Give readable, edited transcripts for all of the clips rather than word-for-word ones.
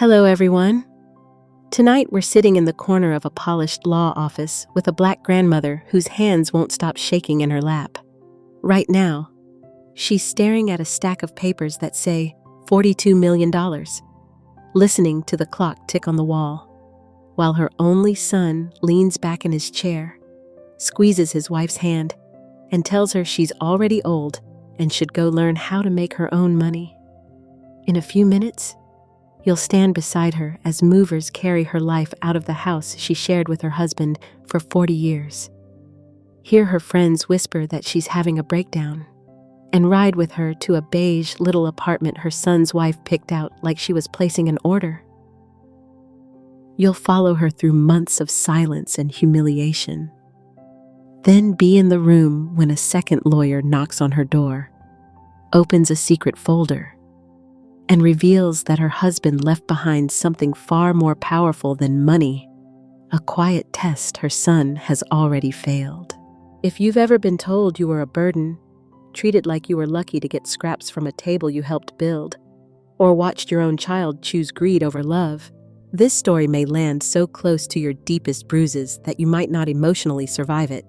Hello, everyone. Tonight we're sitting in the corner of a polished law office with a black grandmother whose hands won't stop shaking in her lap. Right now, she's staring at a stack of papers that say $42 million, listening to the clock tick on the wall, while her only son leans back in his chair, squeezes his wife's hand, and tells her she's already old and should go learn how to make her own money. In a few minutes, you'll stand beside her as movers carry her life out of the house she shared with her husband for 40 years. Hear her friends whisper that she's having a breakdown, and ride with her to a beige little apartment her son's wife picked out like she was placing an order. You'll follow her through months of silence and humiliation. Then be in the room when a second lawyer knocks on her door, opens a secret folder, and reveals that her husband left behind something far more powerful than money, a quiet test her son has already failed. If you've ever been told you were a burden, treated like you were lucky to get scraps from a table you helped build, or watched your own child choose greed over love, this story may land so close to your deepest bruises that you might not emotionally survive it.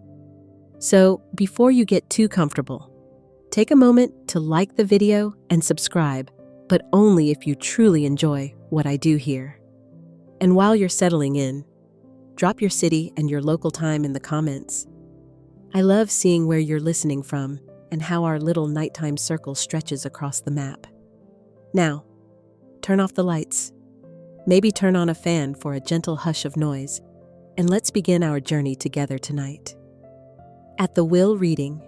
So, before you get too comfortable, take a moment to like the video and subscribe, but only if you truly enjoy what I do here. And while you're settling in, drop your city and your local time in the comments. I love seeing where you're listening from and how our little nighttime circle stretches across the map. Now, turn off the lights. Maybe turn on a fan for a gentle hush of noise, and let's begin our journey together tonight. At the will reading,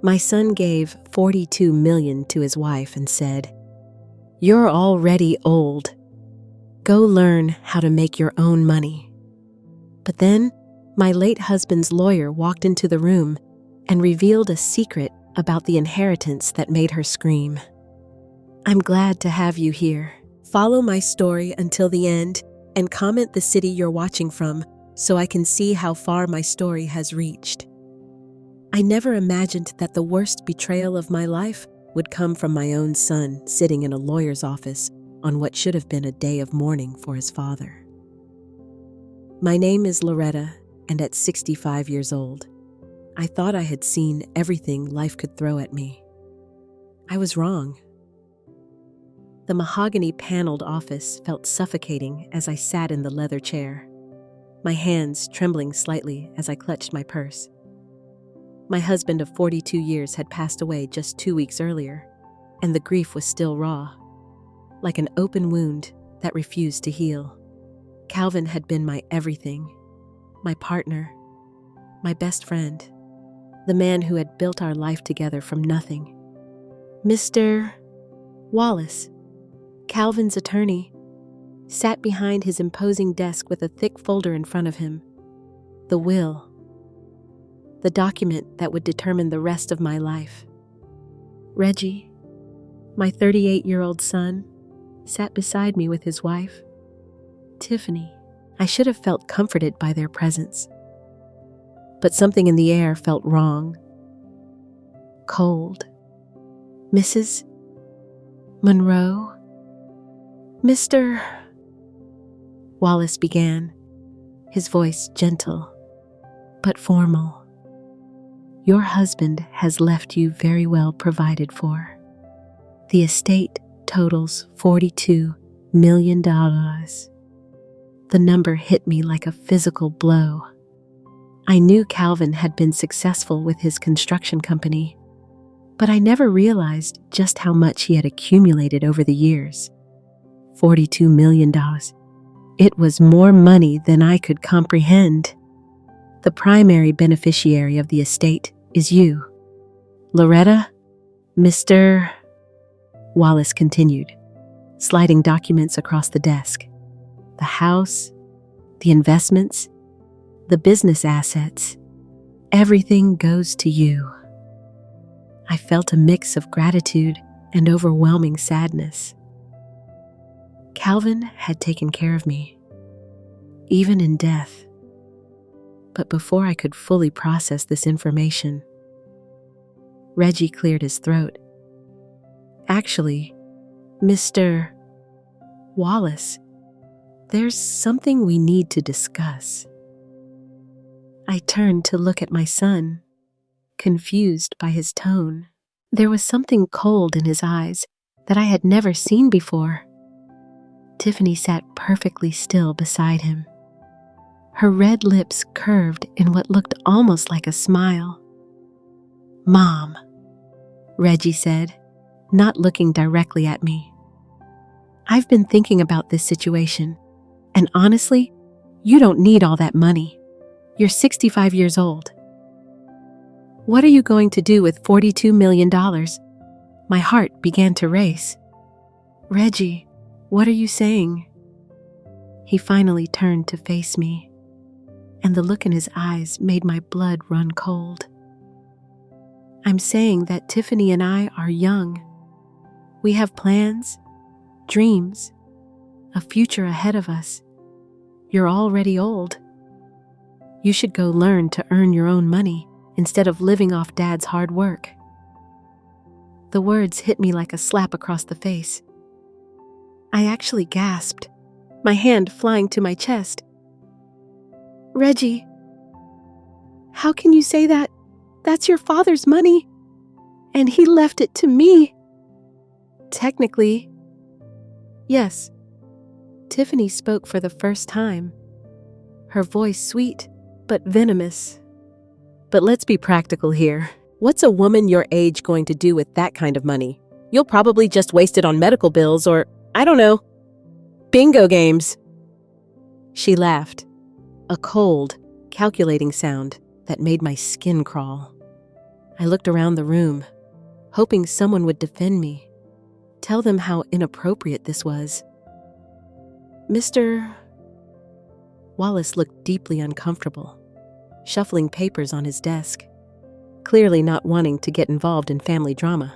my son gave $42 million to his wife and said, "You're already old. Go learn how to make your own money." But then, my late husband's lawyer walked into the room and revealed a secret about the inheritance that made her scream. I'm glad to have you here. Follow my story until the end and comment the city you're watching from so I can see how far my story has reached. I never imagined that the worst betrayal of my life would come from my own son sitting in a lawyer's office on what should have been a day of mourning for his father. My name is Loretta, and at 65 years old, I thought I had seen everything life could throw at me. I was wrong. The mahogany-paneled office felt suffocating as I sat in the leather chair, my hands trembling slightly as I clutched my purse. My husband of 42 years had passed away just 2 weeks earlier, and the grief was still raw, like an open wound that refused to heal. Calvin had been my everything, my partner, my best friend, the man who had built our life together from nothing. Mr. Wallace, Calvin's attorney, sat behind his imposing desk with a thick folder in front of him. The will. The document that would determine the rest of my life. Reggie, my 38-year-old son, sat beside me with his wife, Tiffany. I should have felt comforted by their presence. But something in the air felt wrong. Cold. Mrs. Monroe? Mr. Wallace began, his voice gentle but formal. Your husband has left you very well provided for. The estate totals $42 million. The number hit me like a physical blow. I knew Calvin had been successful with his construction company, but I never realized just how much he had accumulated over the years. $42 million. It was more money than I could comprehend. The primary beneficiary of the estate is you, Loretta. Mr. Wallace continued, sliding documents across the desk. The house, the investments, the business assets, everything goes to you. I felt a mix of gratitude and overwhelming sadness. Calvin had taken care of me, even in death. But before I could fully process this information, Reggie cleared his throat. Actually, Mr. Wallace, there's something we need to discuss. I turned to look at my son, confused by his tone. There was something cold in his eyes that I had never seen before. Tiffany sat perfectly still beside him. Her red lips curved in what looked almost like a smile. "Mom," Reggie said, not looking directly at me. "I've been thinking about this situation, and honestly, you don't need all that money. You're 65 years old. What are you going to do with $42 million? My heart began to race. "Reggie, what are you saying?" He finally turned to face me, and the look in his eyes made my blood run cold. "I'm saying that Tiffany and I are young. We have plans, dreams, a future ahead of us. You're already old. You should go learn to earn your own money instead of living off Dad's hard work." The words hit me like a slap across the face. I actually gasped, my hand flying to my chest. "Reggie, how can you say that? That's your father's money, and he left it to me." "Technically, yes." Tiffany spoke for the first time, her voice sweet but venomous. "But let's be practical here. What's a woman your age going to do with that kind of money? You'll probably just waste it on medical bills or, I don't know, bingo games." She laughed, a cold, calculating sound that made my skin crawl. I looked around the room, hoping someone would defend me, tell them how inappropriate this was. "Mr. Wallace looked deeply uncomfortable, shuffling papers on his desk, clearly not wanting to get involved in family drama.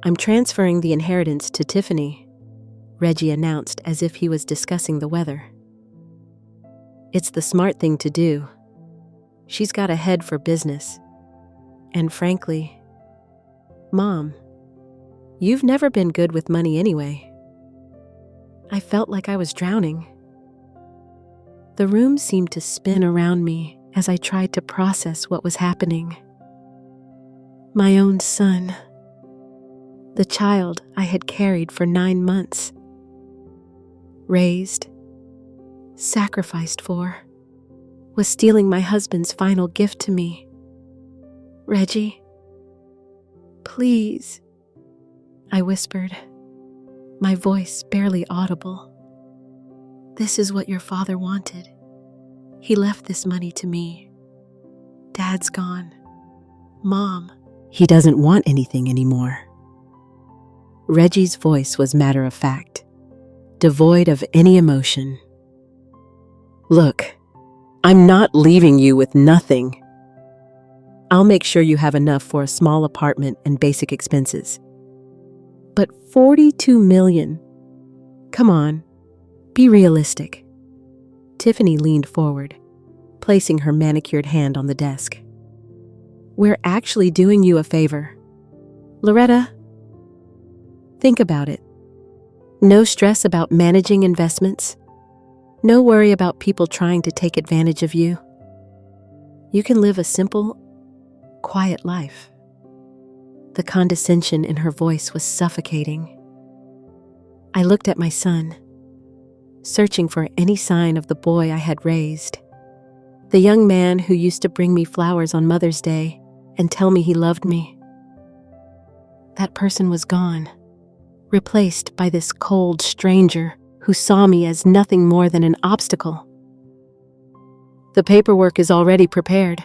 "I'm transferring the inheritance to Tiffany," Reggie announced as if he was discussing the weather. "It's the smart thing to do. She's got a head for business. And frankly, Mom, you've never been good with money anyway." I felt like I was drowning. The room seemed to spin around me as I tried to process what was happening. My own son, the child I had carried for 9 months, raised, sacrificed for, was stealing my husband's final gift to me. "Reggie, please," I whispered, my voice barely audible. "This is what your father wanted. He left this money to me. Dad's gone. Mom, he doesn't want anything anymore." Reggie's voice was matter-of-fact, devoid of any emotion. "Look, I'm not leaving you with nothing. I'll make sure you have enough for a small apartment and basic expenses. But $42 million? Come on, be realistic." Tiffany leaned forward, placing her manicured hand on the desk. "We're actually doing you a favor. Loretta, think about it. No stress about managing investments. No worry about people trying to take advantage of you. You can live a simple, quiet life." The condescension in her voice was suffocating. I looked at my son, searching for any sign of the boy I had raised. The young man who used to bring me flowers on Mother's Day and tell me he loved me. That person was gone, replaced by this cold stranger who saw me as nothing more than an obstacle. "The paperwork is already prepared,"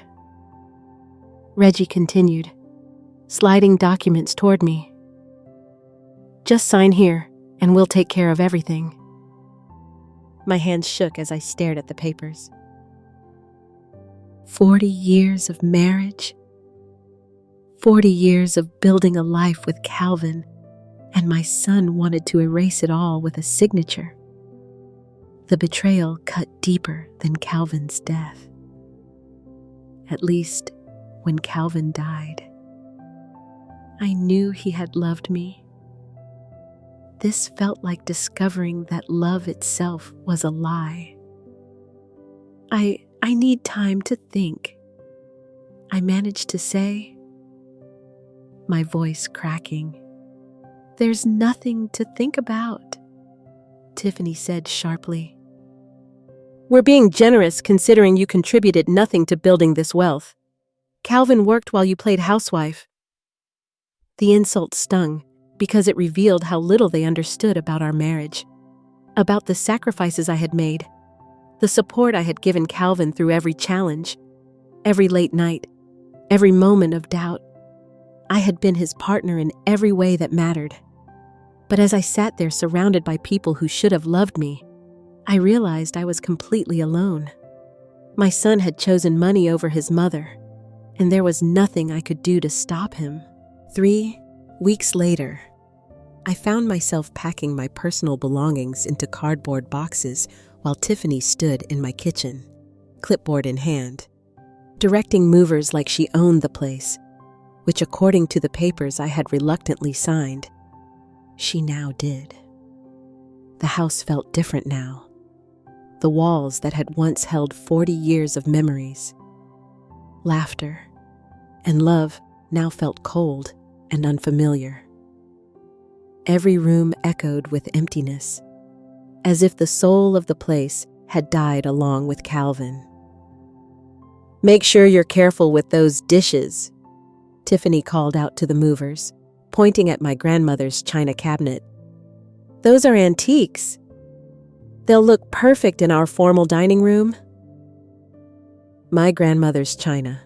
Reggie continued, sliding documents toward me. "Just sign here, and we'll take care of everything." My hands shook as I stared at the papers. 40 years of marriage, 40 years of building a life with Calvin, and my son wanted to erase it all with a signature. The betrayal cut deeper than Calvin's death. At least, when Calvin died, I knew he had loved me. This felt like discovering that love itself was a lie. I need time to think, I managed to say, my voice cracking. There's nothing to think about, Tiffany said sharply. We're being generous considering you contributed nothing to building this wealth. Calvin worked while you played housewife. The insult stung because it revealed how little they understood about our marriage, about the sacrifices I had made, the support I had given Calvin through every challenge, every late night, every moment of doubt. I had been his partner in every way that mattered. But as I sat there surrounded by people who should have loved me, I realized I was completely alone. My son had chosen money over his mother, and there was nothing I could do to stop him. 3 weeks later, I found myself packing my personal belongings into cardboard boxes while Tiffany stood in my kitchen, clipboard in hand, directing movers like she owned the place, which according to the papers I had reluctantly signed, she now did. The house felt different now. The walls that had once held 40 years of memories, laughter, and love now felt cold and unfamiliar. Every room echoed with emptiness, as if the soul of the place had died along with Calvin. Make sure you're careful with those dishes, Tiffany called out to the movers, pointing at my grandmother's china cabinet. Those are antiques. They'll look perfect in our formal dining room. My grandmother's china,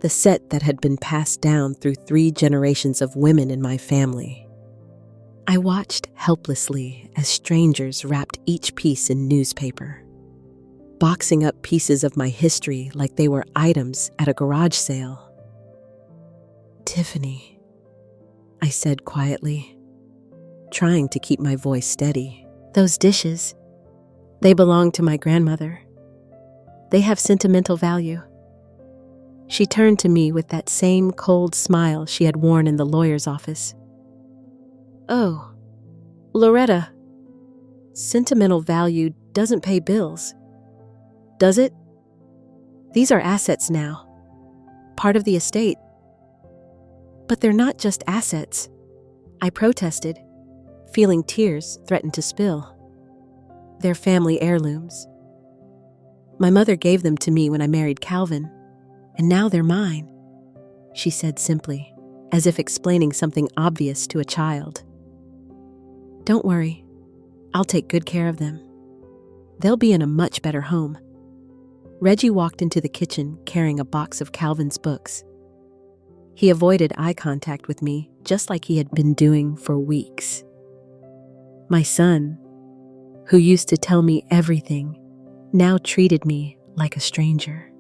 the set that had been passed down through 3 generations of women in my family. I watched helplessly as strangers wrapped each piece in newspaper, boxing up pieces of my history like they were items at a garage sale. Tiffany, I said quietly, trying to keep my voice steady. Those dishes, they belong to my grandmother. They have sentimental value. She turned to me with that same cold smile she had worn in the lawyer's office. Oh, Loretta, sentimental value doesn't pay bills, does it? These are assets now, part of the estate. But they're not just assets, I protested, feeling tears threaten to spill. They're family heirlooms. My mother gave them to me when I married Calvin, and now they're mine, she said simply, as if explaining something obvious to a child. Don't worry, I'll take good care of them. They'll be in a much better home. Reggie walked into the kitchen carrying a box of Calvin's books. He avoided eye contact with me, just like he had been doing for weeks. My son, who used to tell me everything, now treated me like a stranger.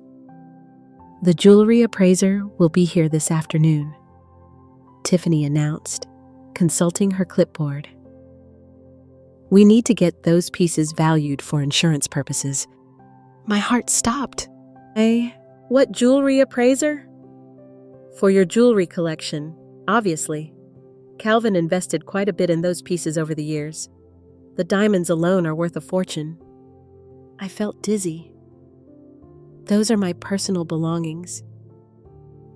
The jewelry appraiser will be here this afternoon, Tiffany announced, consulting her clipboard. We need to get those pieces valued for insurance purposes. My heart stopped. What jewelry appraiser? For your jewelry collection, obviously. Calvin invested quite a bit in those pieces over the years. The diamonds alone are worth a fortune. I felt dizzy. Those are my personal belongings.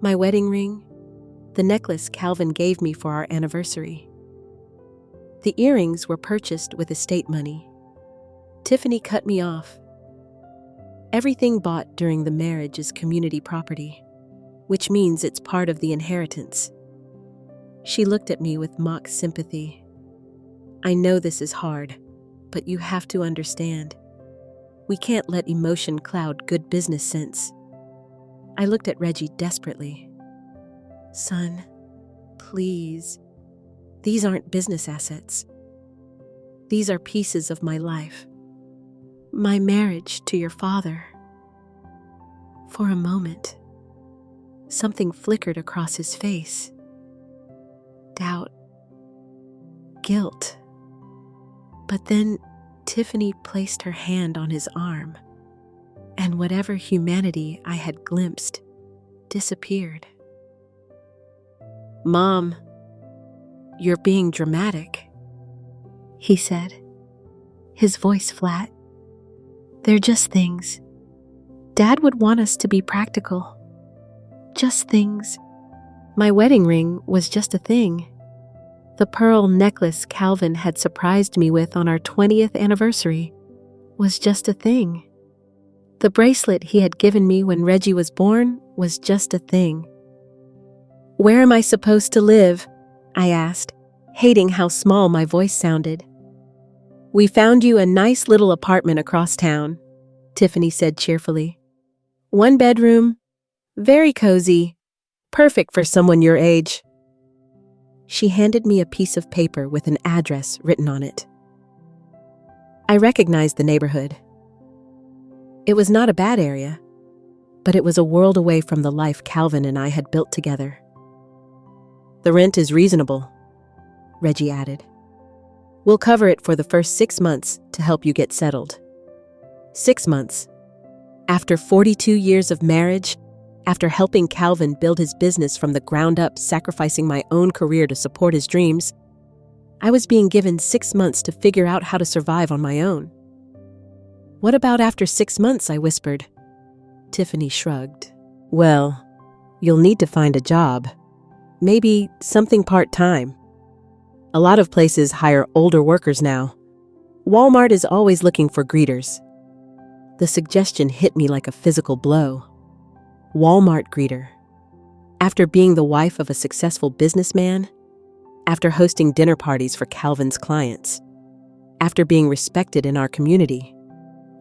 My wedding ring, the necklace Calvin gave me for our anniversary. The earrings were purchased with estate money. Tiffany cut me off. Everything bought during the marriage is community property, which means it's part of the inheritance. She looked at me with mock sympathy. I know this is hard, but you have to understand. We can't let emotion cloud good business sense. I looked at Reggie desperately. Son, please. These aren't business assets. These are pieces of my life. My marriage to your father. For a moment, something flickered across his face. Doubt. Guilt. But then Tiffany placed her hand on his arm, and whatever humanity I had glimpsed disappeared. Mom, you're being dramatic, he said, his voice flat. They're just things. Dad would want us to be practical. Just things. My wedding ring was just a thing. The pearl necklace Calvin had surprised me with on our 20th anniversary was just a thing. The bracelet he had given me when Reggie was born was just a thing. Where am I supposed to live? I asked, hating how small my voice sounded. We found you a nice little apartment across town, Tiffany said cheerfully. 1 bedroom, very cozy, perfect for someone your age. She handed me a piece of paper with an address written on it. I recognized the neighborhood. It was not a bad area, but it was a world away from the life Calvin and I had built together. The rent is reasonable, Reggie added. We'll cover it for the first 6 months to help you get settled. 6 months. After 42 years of marriage, after helping Calvin build his business from the ground up, sacrificing my own career to support his dreams, I was being given 6 months to figure out how to survive on my own. What about after 6 months? I whispered. Tiffany shrugged. Well, you'll need to find a job. Maybe something part-time. A lot of places hire older workers now. Walmart is always looking for greeters. The suggestion hit me like a physical blow. Walmart greeter. After being the wife of a successful businessman, after hosting dinner parties for Calvin's clients, after being respected in our community,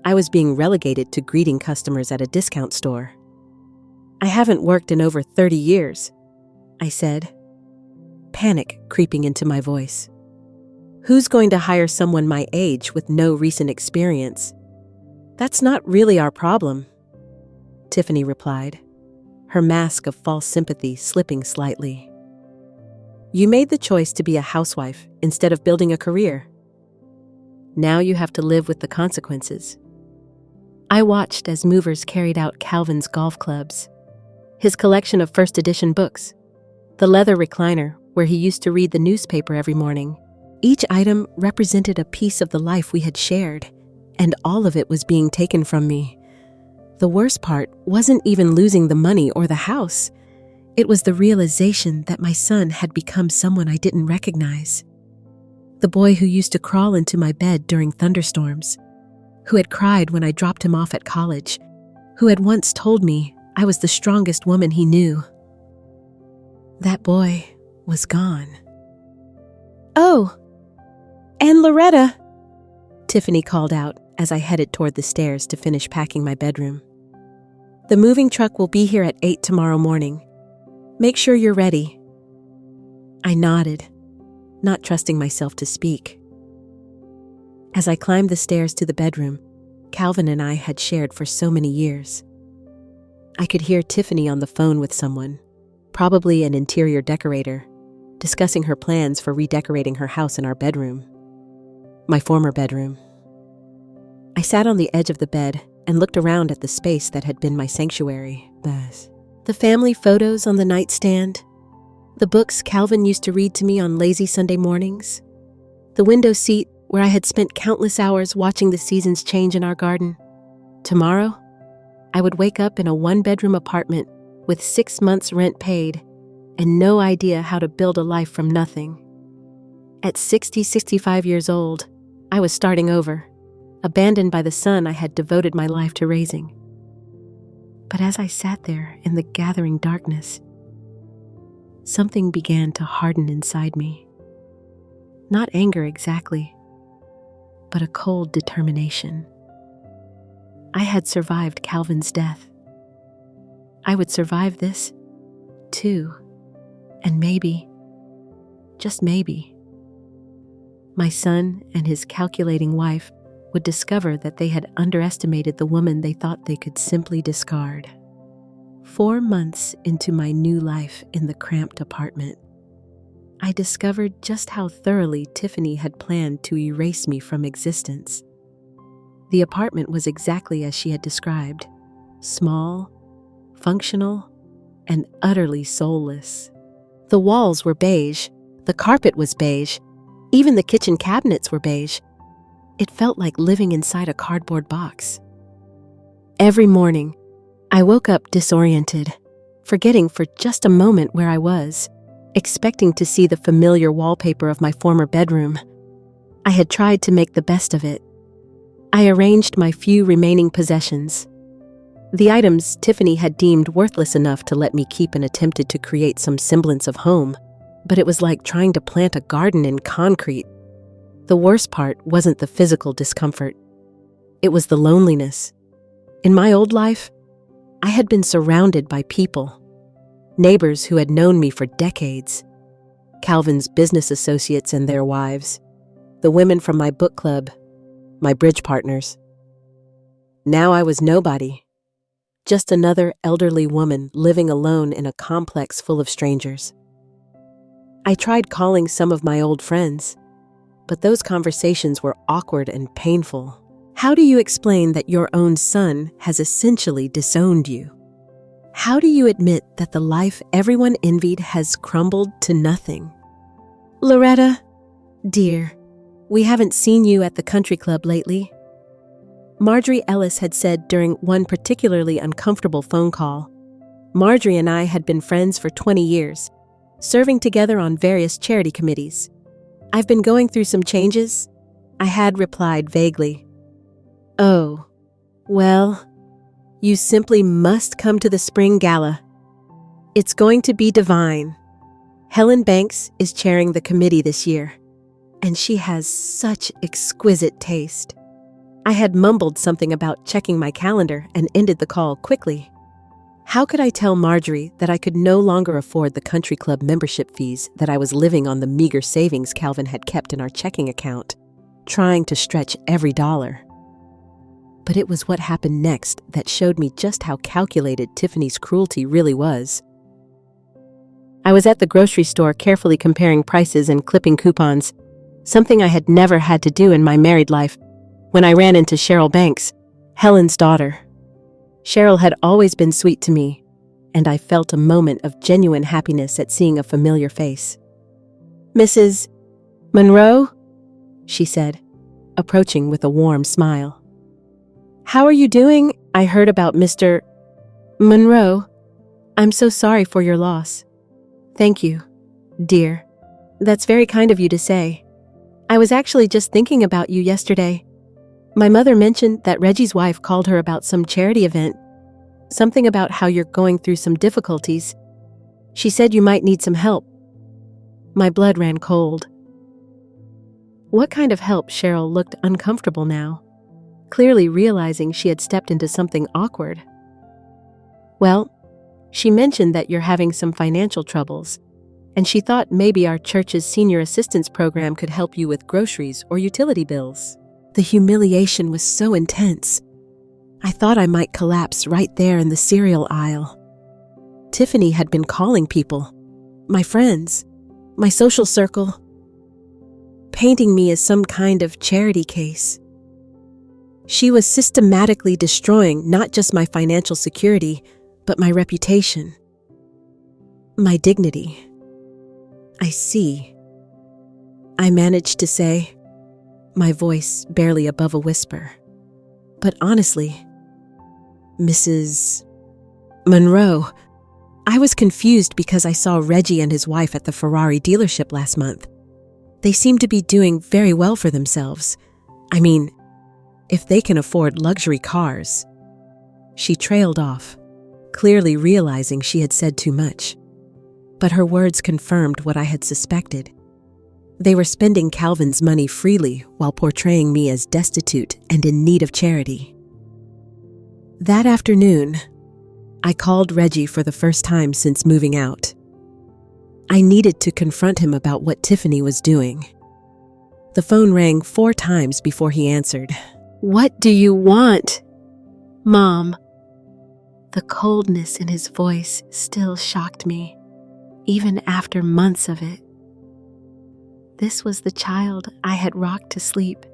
I was being relegated to greeting customers at a discount store. I haven't worked in over 30 years, I said, panic creeping into my voice. Who's going to hire someone my age with no recent experience? That's not really our problem, Tiffany replied, her mask of false sympathy slipping slightly. You made the choice to be a housewife instead of building a career. Now you have to live with the consequences. I watched as movers carried out Calvin's golf clubs, his collection of first edition books, the leather recliner where he used to read the newspaper every morning. Each item represented a piece of the life we had shared, and all of it was being taken from me. The worst part wasn't even losing the money or the house. It was the realization that my son had become someone I didn't recognize. The boy who used to crawl into my bed during thunderstorms, who had cried when I dropped him off at college, who had once told me I was the strongest woman he knew. That boy was gone. Oh, and Loretta, Tiffany called out as I headed toward the stairs to finish packing my bedroom. The moving truck will be here at 8 tomorrow morning. Make sure you're ready. I nodded, not trusting myself to speak. As I climbed the stairs to the bedroom Calvin and I had shared for so many years, I could hear Tiffany on the phone with someone, probably an interior decorator, discussing her plans for redecorating her house in our bedroom. My former bedroom. I sat on the edge of the bed and looked around at the space that had been my sanctuary. The family photos on the nightstand, the books Calvin used to read to me on lazy Sunday mornings, the window seat where I had spent countless hours watching the seasons change in our garden. Tomorrow, I would wake up in a 1-bedroom apartment with 6 months' rent paid and no idea how to build a life from nothing. At 65 years old, I was starting over, abandoned by the son I had devoted my life to raising. But as I sat there in the gathering darkness, something began to harden inside me. Not anger exactly, but a cold determination. I had survived Calvin's death. I would survive this, too. And maybe, just maybe, my son and his calculating wife would discover that they had underestimated the woman they thought they could simply discard. 4 months into my new life in the cramped apartment, I discovered just how thoroughly Tiffany had planned to erase me from existence. The apartment was exactly as she had described: small, functional, and utterly soulless. The walls were beige, the carpet was beige, Even the kitchen cabinets were beige. It felt like living inside a cardboard box. Every morning, I woke up disoriented, forgetting for just a moment where I was, expecting to see the familiar wallpaper of my former bedroom. I had tried to make the best of it. I arranged my few remaining possessions. The items Tiffany had deemed worthless enough to let me keep and attempted to create some semblance of home, but it was like trying to plant a garden in concrete. The worst part wasn't the physical discomfort. It was the loneliness. In my old life, I had been surrounded by people, neighbors who had known me for decades, Calvin's business associates and their wives, the women from my book club, my bridge partners. Now I was nobody, just another elderly woman living alone in a complex full of strangers. I tried calling some of my old friends, but those conversations were awkward and painful. How do you explain that your own son has essentially disowned you? How do you admit that the life everyone envied has crumbled to nothing? Loretta, dear, we haven't seen you at the country club lately. Marjorie Ellis had said during one particularly uncomfortable phone call. Marjorie and I had been friends for 20 years, serving together on various charity committees. I've been going through some changes, I had replied vaguely. Oh, well, you simply must come to the spring gala. It's going to be divine. Helen Banks is chairing the committee this year, and she has such exquisite taste. I had mumbled something about checking my calendar and ended the call quickly. How could I tell Marjorie that I could no longer afford the country club membership fees, that I was living on the meager savings Calvin had kept in our checking account, trying to stretch every dollar? But it was what happened next that showed me just how calculated Tiffany's cruelty really was. I was at the grocery store carefully comparing prices and clipping coupons, something I had never had to do in my married life, when I ran into Cheryl Banks, Helen's daughter. Cheryl had always been sweet to me, and I felt a moment of genuine happiness at seeing a familiar face. "Mrs. Monroe?" she said, approaching with a warm smile. "How are you doing? I heard about Mr. Monroe. I'm so sorry for your loss." "Thank you, dear. That's very kind of you to say. I was actually just thinking about you yesterday. My mother mentioned that Reggie's wife called her about some charity event, something about how you're going through some difficulties. She said you might need some help." My blood ran cold. What kind of help? Cheryl looked uncomfortable now, clearly realizing she had stepped into something awkward. "Well, she mentioned that you're having some financial troubles, and she thought maybe our church's senior assistance program could help you with groceries or utility bills." The humiliation was so intense. I thought I might collapse right there in the cereal aisle. Tiffany had been calling people, my friends, my social circle, painting me as some kind of charity case. She was systematically destroying not just my financial security, but my reputation, my dignity. "I see," I managed to say, my voice barely above a whisper. "But honestly, Mrs. Monroe, I was confused because I saw Reggie and his wife at the Ferrari dealership last month. They seem to be doing very well for themselves. I mean, if they can afford luxury cars." She trailed off, clearly realizing she had said too much. But her words confirmed what I had suspected. They were spending Calvin's money freely while portraying me as destitute and in need of charity. That afternoon, I called Reggie for the first time since moving out. I needed to confront him about what Tiffany was doing. The phone rang 4 times before he answered. "What do you want, Mom?" The coldness in his voice still shocked me, even after months of it. This was the child I had rocked to sleep,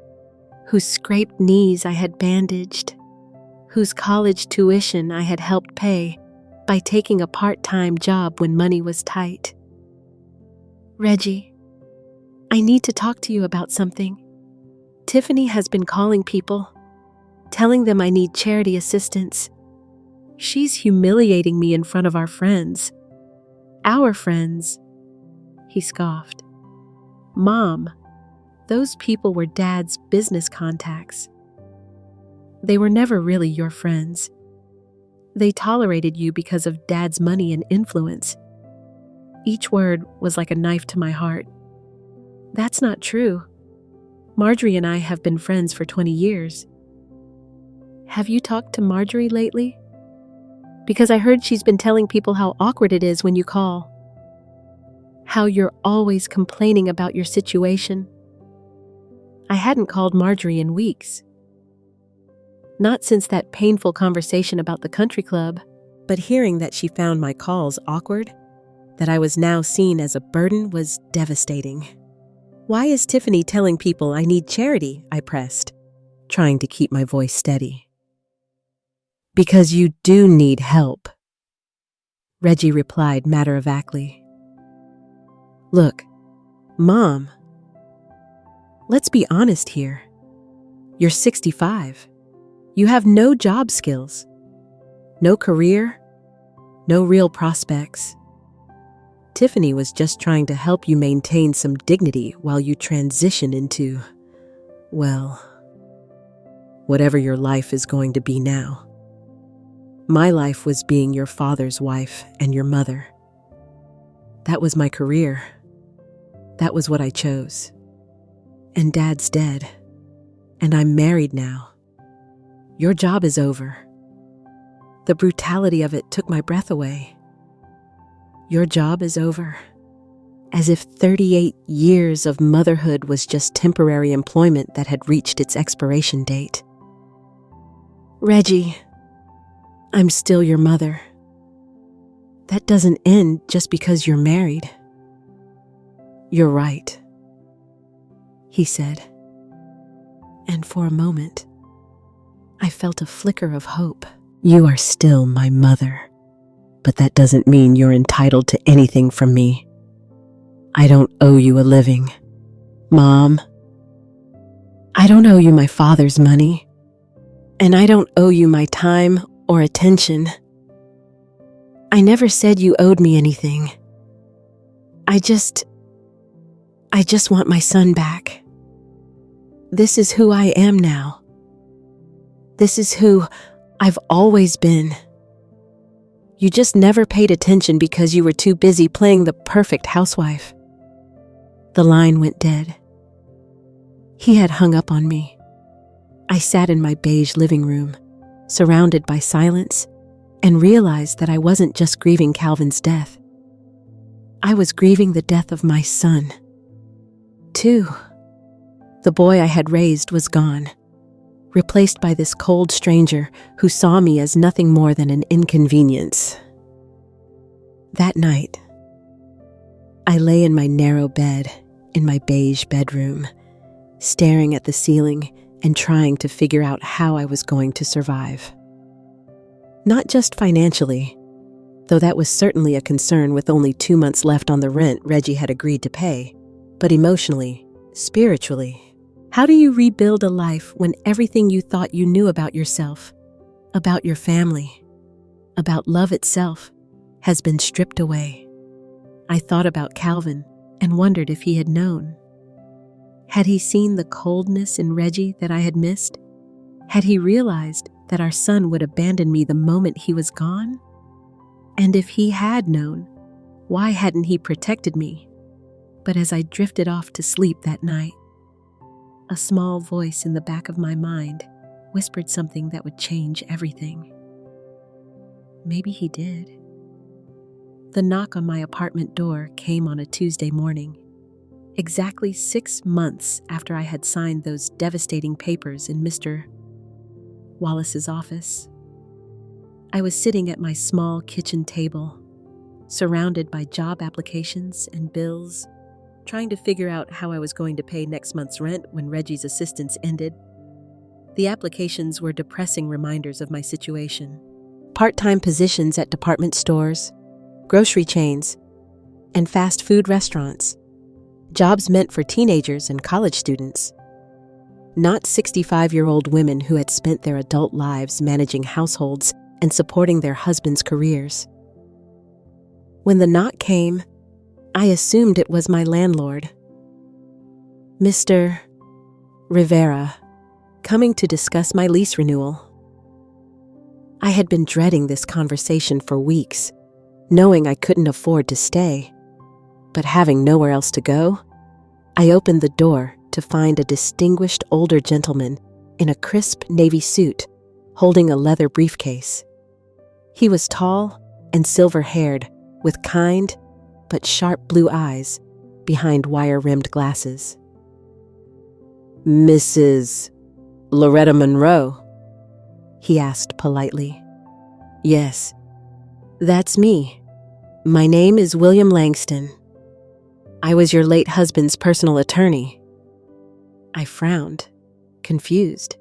whose scraped knees I had bandaged, whose college tuition I had helped pay by taking a part-time job when money was tight. "Reggie, I need to talk to you about something. Tiffany has been calling people, telling them I need charity assistance. She's humiliating me in front of our friends. Our friends. He scoffed. Mom, those people were Dad's business contacts. They were never really your friends. They tolerated you because of Dad's money and influence. Each word was like a knife to my heart. That's not true. Marjorie and I have been friends for 20 years. Have you talked to Marjorie lately? Because I heard she's been telling people how awkward it is when you call. How you're always complaining about your situation. I hadn't called Marjorie in weeks. Not since that painful conversation about the country club, but hearing that she found my calls awkward, that I was now seen as a burden, was devastating. Why is Tiffany telling people I need charity? I pressed, trying to keep my voice steady. Because you do need help, Reggie replied matter-of-factly. Look, Mom, let's be honest here. You're 65. You have no job skills, no career, no real prospects. Tiffany was just trying to help you maintain some dignity while you transition into, well, whatever your life is going to be now. My life was being your father's wife and your mother. That was my career. That was what I chose. And Dad's dead. And I'm married now. Your job is over. The brutality of it took my breath away. Your job is over. As if 38 years of motherhood was just temporary employment that had reached its expiration date. Reggie, I'm still your mother. That doesn't end just because you're married. You're right, he said. And for a moment, I felt a flicker of hope. You are still my mother, but that doesn't mean you're entitled to anything from me. I don't owe you a living, Mom. I don't owe you my father's money, and I don't owe you my time or attention. I never said you owed me anything. I just want my son back. This is who I am now. This is who I've always been. You just never paid attention because you were too busy playing the perfect housewife. The line went dead. He had hung up on me. I sat in my beige living room, surrounded by silence, and realized that I wasn't just grieving Calvin's death. I was grieving the death of my son, too. The boy I had raised was gone, replaced by this cold stranger who saw me as nothing more than an inconvenience. That night, I lay in my narrow bed in my beige bedroom, staring at the ceiling and trying to figure out how I was going to survive. Not just financially, though that was certainly a concern with only 2 months left on the rent Reggie had agreed to pay, but emotionally, spiritually. How do you rebuild a life when everything you thought you knew about yourself, about your family, about love itself, has been stripped away? I thought about Calvin and wondered if he had known. Had he seen the coldness in Reggie that I had missed? Had he realized that our son would abandon me the moment he was gone? And if he had known, why hadn't he protected me? But as I drifted off to sleep that night, a small voice in the back of my mind whispered something that would change everything. Maybe he did. The knock on my apartment door came on a Tuesday morning, exactly 6 months after I had signed those devastating papers in Mr. Wallace's office. I was sitting at my small kitchen table, surrounded by job applications and bills, trying to figure out how I was going to pay next month's rent when Reggie's assistance ended. The applications were depressing reminders of my situation. Part-time positions at department stores, grocery chains, and fast food restaurants. Jobs meant for teenagers and college students. Not 65-year-old women who had spent their adult lives managing households and supporting their husbands' careers. When the knock came, I assumed it was my landlord, Mr. Rivera, coming to discuss my lease renewal. I had been dreading this conversation for weeks, knowing I couldn't afford to stay. But having nowhere else to go, I opened the door to find a distinguished older gentleman in a crisp navy suit, holding a leather briefcase. He was tall and silver-haired, with kind but sharp blue eyes behind wire-rimmed glasses. "Mrs. Loretta Monroe?" he asked politely. "Yes, that's me. My name is William Langston. I was your late husband's personal attorney." I frowned, confused.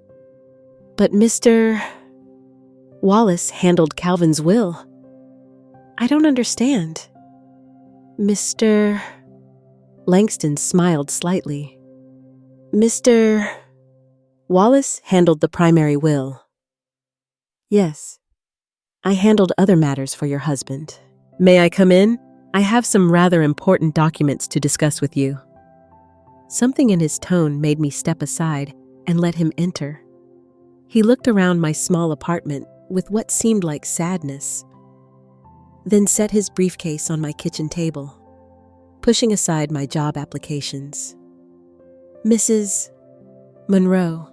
"But Mr. Wallace handled Calvin's will. I don't understand." Mr. Langston smiled slightly. "Mr. Wallace handled the primary will. Yes, I handled other matters for your husband. May I come in? I have some rather important documents to discuss with you." Something in his tone made me step aside and let him enter. He looked around my small apartment with what seemed like sadness, then set his briefcase on my kitchen table, pushing aside my job applications. "Mrs. Monroe,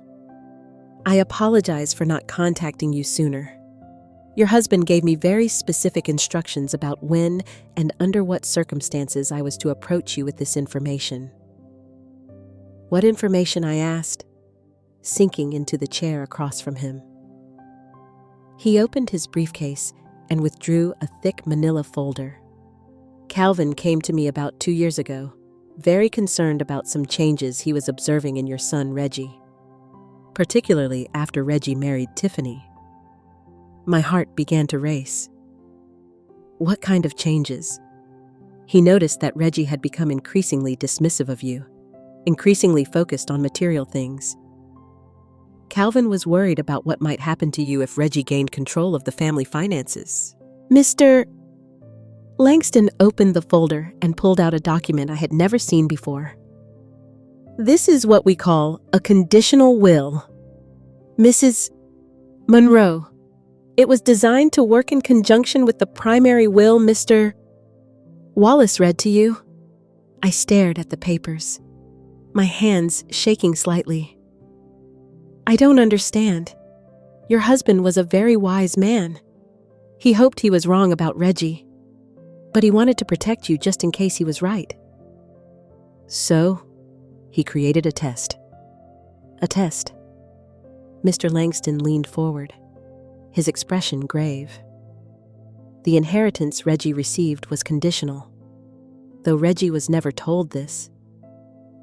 I apologize for not contacting you sooner. Your husband gave me very specific instructions about when and under what circumstances I was to approach you with this information." "What information?" I asked, sinking into the chair across from him. He opened his briefcase and withdrew a thick manila folder. "Calvin came to me about 2 years ago, very concerned about some changes he was observing in your son Reggie, particularly after Reggie married Tiffany." My heart began to race. "What kind of changes?" He noticed that Reggie had become increasingly dismissive of you, increasingly focused on material things. Calvin was worried about what might happen to you if Reggie gained control of the family finances. Mr. Langston opened the folder and pulled out a document I had never seen before. "This is what we call a conditional will. Mrs. Monroe, it was designed to work in conjunction with the primary will Mr. Wallace read to you." I stared at the papers, my hands shaking slightly. "I don't understand. Your husband was a very wise man. He hoped he was wrong about Reggie, but he wanted to protect you just in case he was right. So, he created a test." "A test?" Mr. Langston leaned forward, his expression grave. "The inheritance Reggie received was conditional, though Reggie was never told this.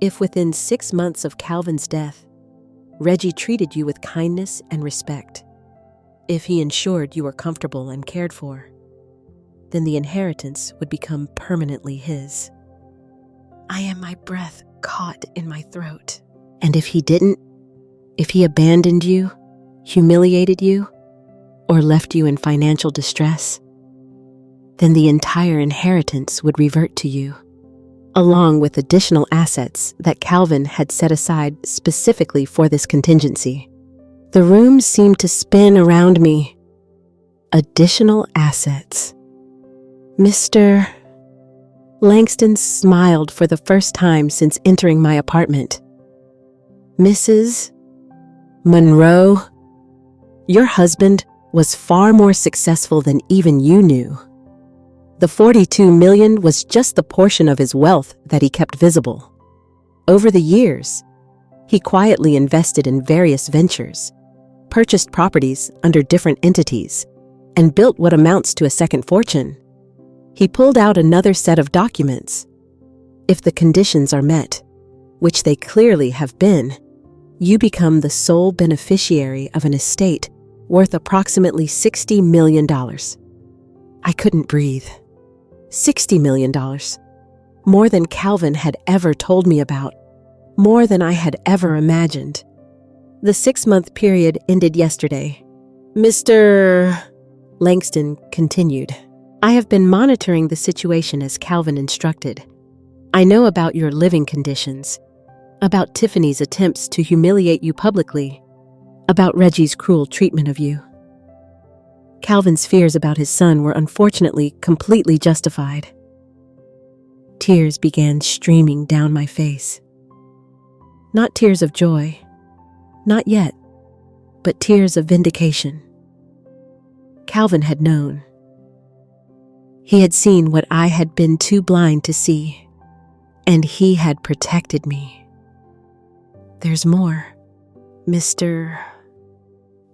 If within 6 months of Calvin's death, Reggie treated you with kindness and respect, if he ensured you were comfortable and cared for, then the inheritance would become permanently his." I am my breath caught in my throat. "And if he didn't? If he abandoned you, humiliated you, or left you in financial distress, then the entire inheritance would revert to you, along with additional assets that Calvin had set aside specifically for this contingency." The room seemed to spin around me. Additional assets. Mr. Langston smiled for the first time since entering my apartment. "Mrs. Monroe, your husband was far more successful than even you knew. The $42 million was just the portion of his wealth that he kept visible. Over the years, he quietly invested in various ventures, purchased properties under different entities, and built what amounts to a second fortune. He pulled out another set of documents. If the conditions are met, which they clearly have been, you become the sole beneficiary of an estate worth approximately $60 million. I couldn't breathe. $60 million. More than Calvin had ever told me about. More than I had ever imagined. The 6-month period ended yesterday. Mr. Langston continued. I have been monitoring the situation as Calvin instructed. I know about your living conditions, about Tiffany's attempts to humiliate you publicly, about Reggie's cruel treatment of you. Calvin's fears about his son were unfortunately completely justified. Tears began streaming down my face. Not tears of joy, not yet, but tears of vindication. Calvin had known. He had seen what I had been too blind to see, and he had protected me. There's more, Mr.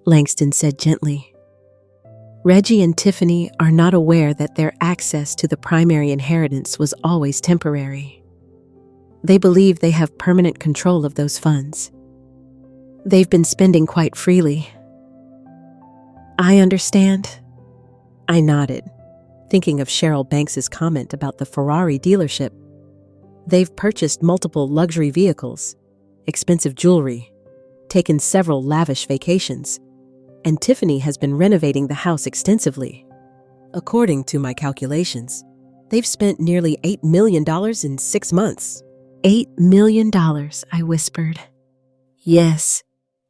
Langston said gently. Reggie and Tiffany are not aware that their access to the primary inheritance was always temporary. They believe they have permanent control of those funds. They've been spending quite freely. I understand. I nodded, thinking of Cheryl Banks's comment about the Ferrari dealership. They've purchased multiple luxury vehicles, expensive jewelry, taken several lavish vacations, and Tiffany has been renovating the house extensively. According to my calculations, they've spent nearly $8 million in 6 months. $8 million, I whispered. Yes,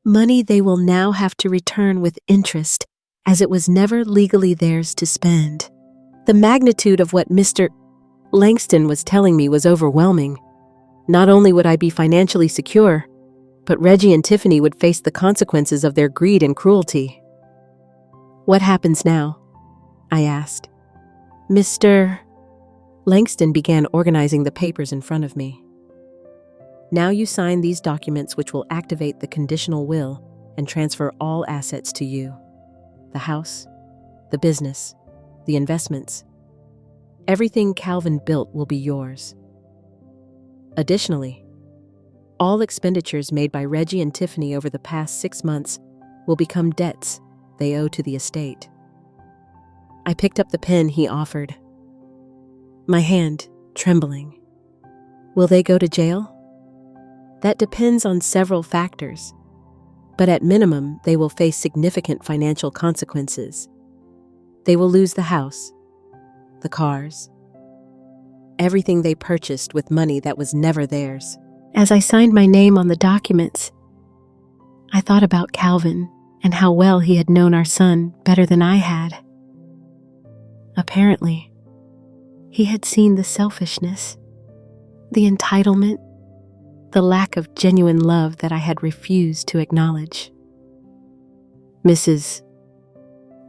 money they will now have to return with interest, as it was never legally theirs to spend. The magnitude of what Mr. Langston was telling me was overwhelming. Not only would I be financially secure, but Reggie and Tiffany would face the consequences of their greed and cruelty. What happens now? I asked. Mr. Langston began organizing the papers in front of me. Now you sign these documents which will activate the conditional will and transfer all assets to you. The house, the business, the investments. Everything Calvin built will be yours. Additionally, all expenditures made by Reggie and Tiffany over the past 6 months will become debts they owe to the estate. I picked up the pen he offered, my hand trembling. Will they go to jail? That depends on several factors, but at minimum, they will face significant financial consequences. They will lose the house, the cars, everything they purchased with money that was never theirs. As I signed my name on the documents, I thought about Calvin and how well he had known our son better than I had. Apparently, he had seen the selfishness, the entitlement, the lack of genuine love that I had refused to acknowledge. Mrs.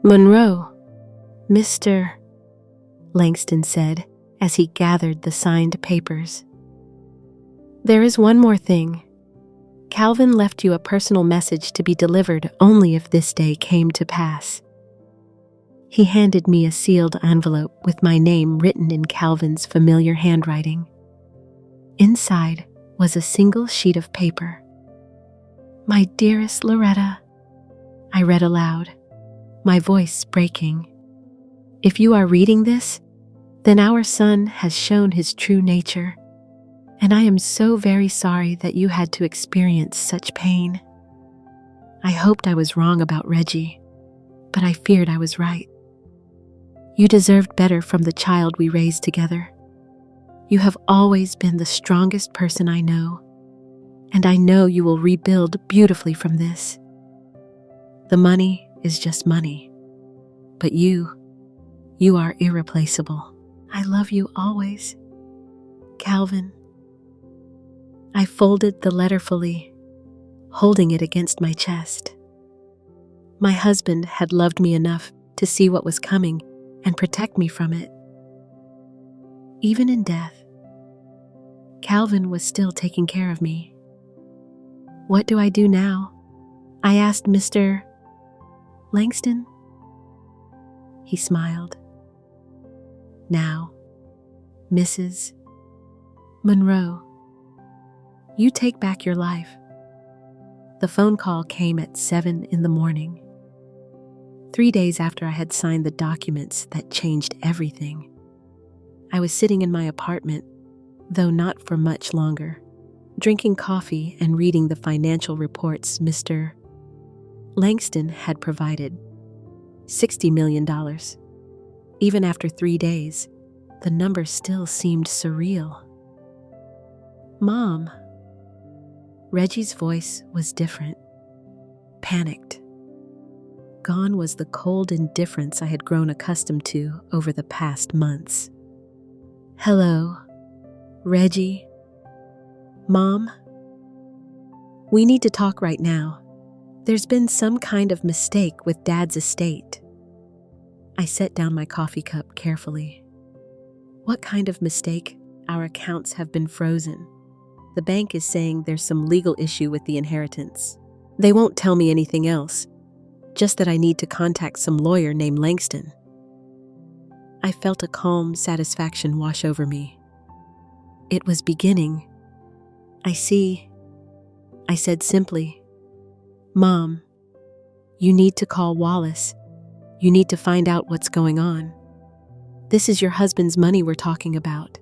Monroe, Mr. Langston said as he gathered the signed papers. There is one more thing. Calvin left you a personal message to be delivered only if this day came to pass. He handed me a sealed envelope with my name written in Calvin's familiar handwriting. Inside was a single sheet of paper. My dearest Loretta, I read aloud, my voice breaking. If you are reading this, then our son has shown his true nature, and I am so very sorry that you had to experience such pain. I hoped I was wrong about Reggie, but I feared I was right. You deserved better from the child we raised together. You have always been the strongest person I know, and I know you will rebuild beautifully from this. The money is just money, but you are irreplaceable. I love you always, Calvin. I folded the letter fully, holding it against my chest. My husband had loved me enough to see what was coming and protect me from it. Even in death, Calvin was still taking care of me. What do I do now? I asked Mr. Langston. He smiled. Now, Mrs. Monroe, you take back your life. The phone call came at 7 in the morning. 3 days after I had signed the documents that changed everything. I was sitting in my apartment, though not for much longer. Drinking coffee and reading the financial reports Mr. Langston had provided. $60 million. Even after 3 days, the number still seemed surreal. "Mom." Reggie's voice was different. Panicked. Gone was the cold indifference I had grown accustomed to over the past months. "Hello, Reggie." "Mom? We need to talk right now. There's been some kind of mistake with Dad's estate." I set down my coffee cup carefully. "What kind of mistake?" "Our accounts have been frozen. The bank is saying there's some legal issue with the inheritance. They won't tell me anything else, just that I need to contact some lawyer named Langston." I felt a calm satisfaction wash over me. It was beginning. "I see," I said simply. "Mom, you need to call Wallace. You need to find out what's going on. This is your husband's money we're talking about.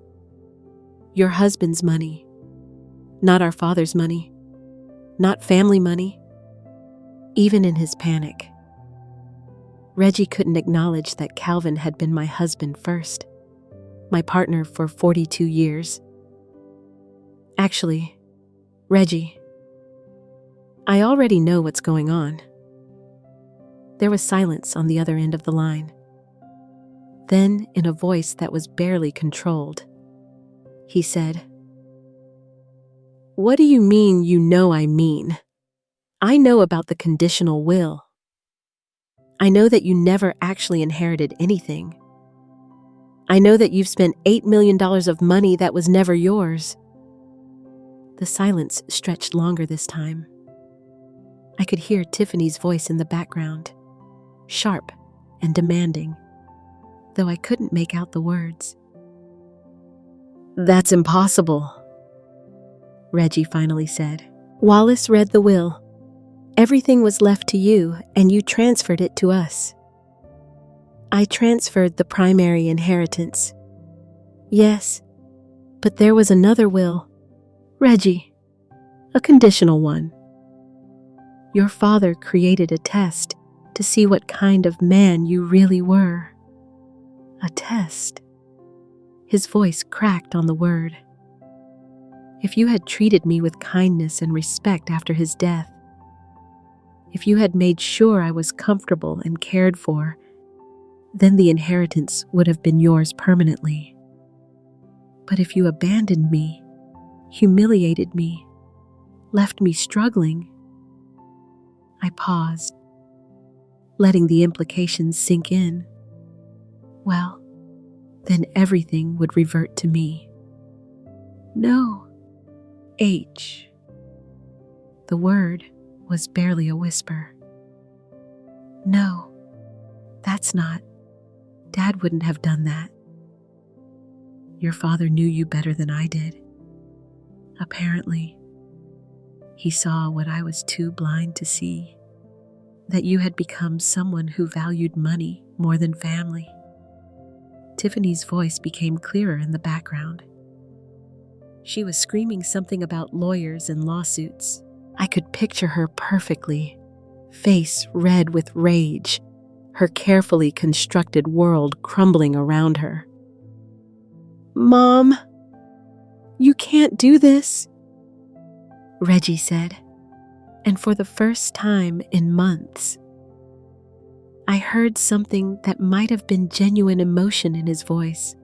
Your husband's money. Not our father's money. Not family money." Even in his panic, Reggie couldn't acknowledge that Calvin had been my husband first, my partner for 42 years. "Actually, Reggie, I already know what's going on." There was silence on the other end of the line. Then, in a voice that was barely controlled, he said, "What do you mean you know I mean? I know about the conditional will. I know that you never actually inherited anything. I know that you've spent $8 million of money that was never yours." The silence stretched longer this time. I could hear Tiffany's voice in the background, sharp and demanding, though I couldn't make out the words. "That's impossible," Reggie finally said. "Wallace read the will. Everything was left to you, and you transferred it to us." "I transferred the primary inheritance." "Yes, but there was another will, Reggie, a conditional one. Your father created a test to see what kind of man you really were." "A test?" His voice cracked on the word. "If you had treated me with kindness and respect after his death, if you had made sure I was comfortable and cared for, then the inheritance would have been yours permanently. But if you abandoned me, humiliated me, left me struggling—" I paused, letting the implications sink in. "Well, then everything would revert to me." "No, H." The word was barely a whisper. "No, that's not. Dad wouldn't have done that. Your father knew you better than I did. Apparently, he saw what I was too blind to see, that you had become someone who valued money more than family." Tiffany's voice became clearer in the background. She was screaming something about lawyers and lawsuits. I could picture her perfectly, face red with rage, her carefully constructed world crumbling around her. "Mom, you can't do this," Reggie said, and for the first time in months, I heard something that might have been genuine emotion in his voice.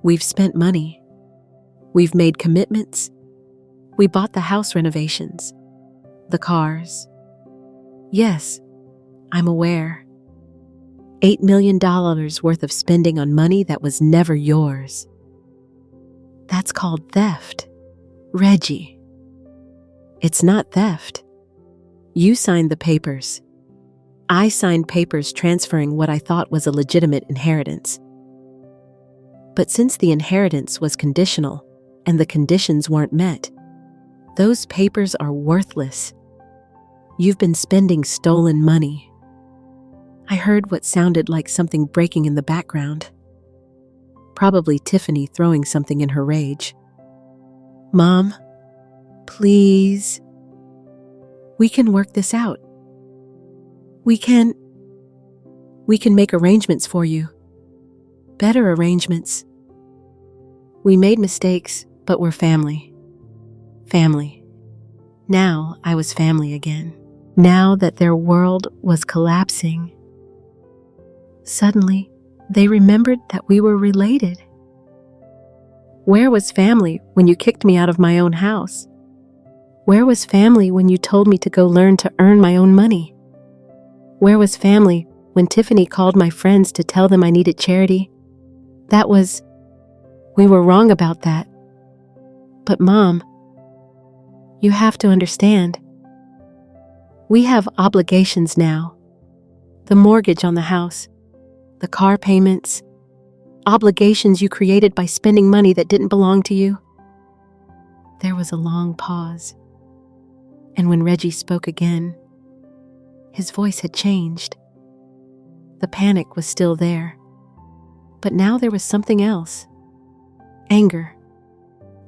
"We've spent money. We've made commitments. We bought the house renovations, the cars. Yes, I'm aware. $8 million worth of spending on money that was never yours. That's called theft, Reggie." "It's not theft. You signed the papers. I signed papers transferring what I thought was a legitimate inheritance. But since the inheritance was conditional and the conditions weren't met, those papers are worthless. You've been spending stolen money." I heard what sounded like something breaking in the background. probably Tiffany throwing something in her rage. "Mom, please. We can work this out. We can make arrangements for you. Better arrangements. We made mistakes, but we're family. Family." Now I was family again. Now that their world was collapsing. Suddenly, they remembered that we were related. Where was family when you kicked me out of my own house? Where was family when you told me to go learn to earn my own money? Where was family when Tiffany called my friends to tell them I needed charity? We were wrong about that. But Mom, you have to understand. We have obligations now. The mortgage on the house, the car payments, obligations you created by spending money that didn't belong to you. There was a long pause. And when Reggie spoke again, his voice had changed. The panic was still there. But now there was something else. Anger.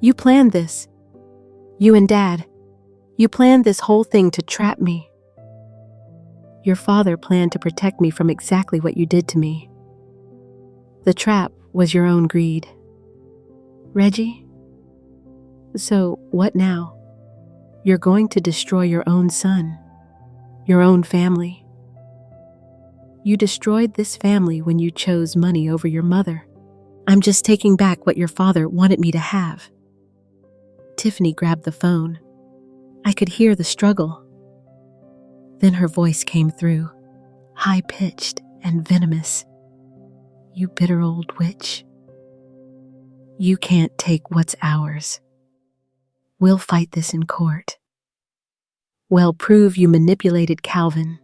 You planned this. You and Dad. You planned this whole thing to trap me. Your father planned to protect me from exactly what you did to me. The trap was your own greed. Reggie? So what now? You're going to destroy your own son, your own family. You destroyed this family when you chose money over your mother. I'm just taking back what your father wanted me to have. Tiffany grabbed the phone. I could hear the struggle. Then her voice came through, high-pitched and venomous. You bitter old witch. You can't take what's ours. We'll fight this in court. We'll prove you manipulated Calvin,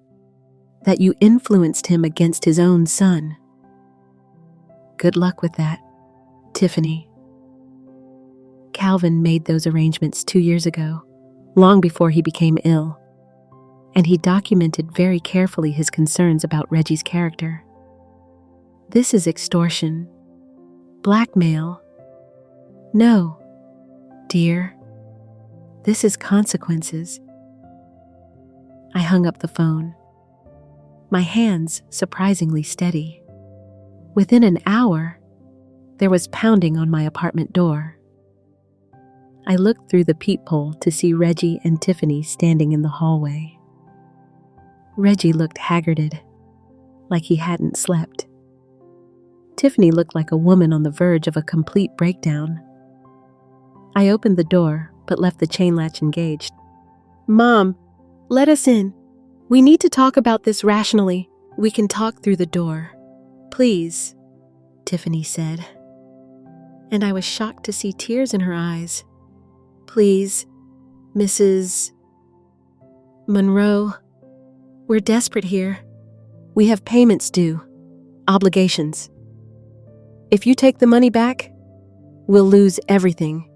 that you influenced him against his own son. Good luck with that, Tiffany. Calvin made those arrangements 2 years ago, long before he became ill, and he documented very carefully his concerns about Reggie's character. This is extortion, blackmail. No, dear, this is consequences. I hung up the phone, my hands surprisingly steady. Within an hour, there was pounding on my apartment door. I looked through the peephole to see Reggie and Tiffany standing in the hallway. Reggie looked haggarded, like he hadn't slept. Tiffany looked like a woman on the verge of a complete breakdown. I opened the door, but left the chain latch engaged. Mom, let us in. We need to talk about this rationally. We can talk through the door. Please, Tiffany said. And I was shocked to see tears in her eyes. Please, Mrs. Monroe, we're desperate here. We have payments due, obligations. If you take the money back, we'll lose everything.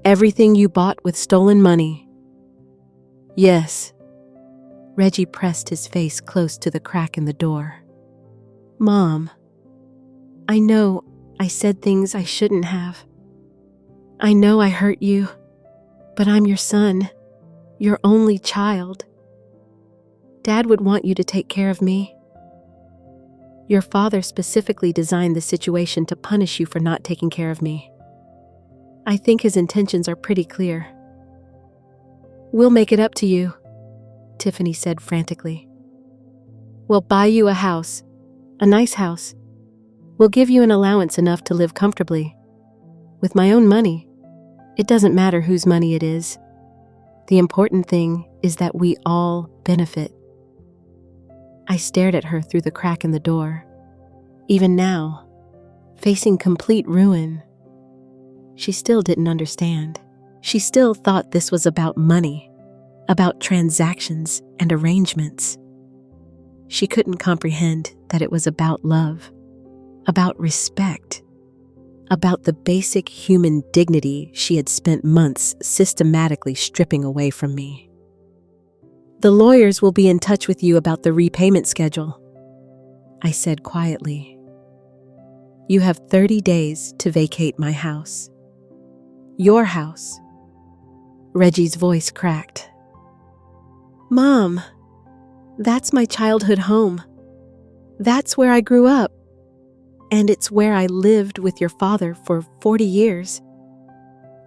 Everything you bought with stolen money. Yes. Reggie pressed his face close to the crack in the door. Mom, I know I said things I shouldn't have. I know I hurt you, but I'm your son, your only child. Dad would want you to take care of me. Your father specifically designed the situation to punish you for not taking care of me. I think his intentions are pretty clear. We'll make it up to you, Tiffany said frantically. We'll buy you a house, a nice house. We'll give you an allowance enough to live comfortably. With my own money. It doesn't matter whose money it is. The important thing is that we all benefit. I stared at her through the crack in the door. Even now, facing complete ruin, she still didn't understand. She still thought this was about money, about transactions and arrangements. She couldn't comprehend that it was about love, about respect, about the basic human dignity she had spent months systematically stripping away from me. The lawyers will be in touch with you about the repayment schedule, I said quietly. You have 30 days to vacate my house. Your house. Reggie's voice cracked. Mom, that's my childhood home. That's where I grew up. And it's where I lived with your father for 40 years.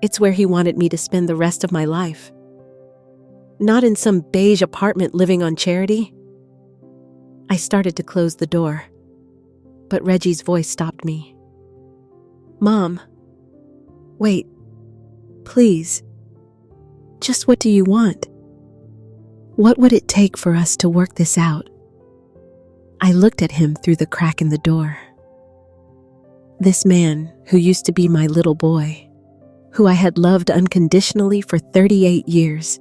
It's where he wanted me to spend the rest of my life. Not in some beige apartment living on charity. I started to close the door, but Reggie's voice stopped me. Mom, wait, please. Just what do you want? What would it take for us to work this out? I looked at him through the crack in the door. This man who used to be my little boy, who I had loved unconditionally for 38 years.